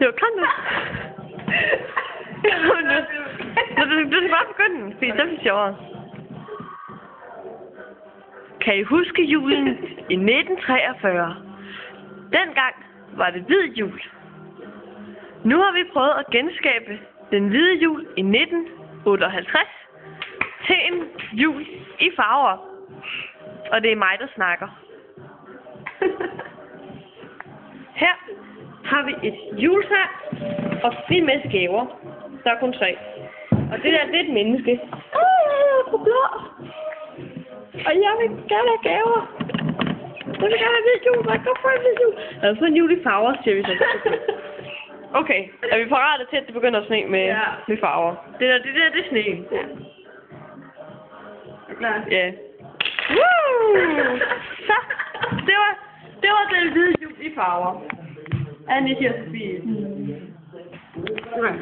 Jo, kom nu. Du skal bare begynde, fordi det er sjovere. Kan I huske julen i 1943? Dengang var det hvid jul. Nu har vi prøvet at genskabe den hvide jul i 1958 til en jul i farver. Og det er mig, der snakker. Her har vi et juletræ og en masse gaver. Der er kun 3. Og det der, det er et menneske. Jeg er på blå. Og jeg vil gerne have gaver. Jeg vil gerne have hvid jul. Hvad går for en hvid jul? Jeg har fået en jul i farver, siger vi så. Okay, er vi parate til, at det begynder at sne med farver? Det der, det er sne. Ja. Er du klar? Ja. Woo! Så, det var den hvide jul i farver. Anne siger Sofie. Okay.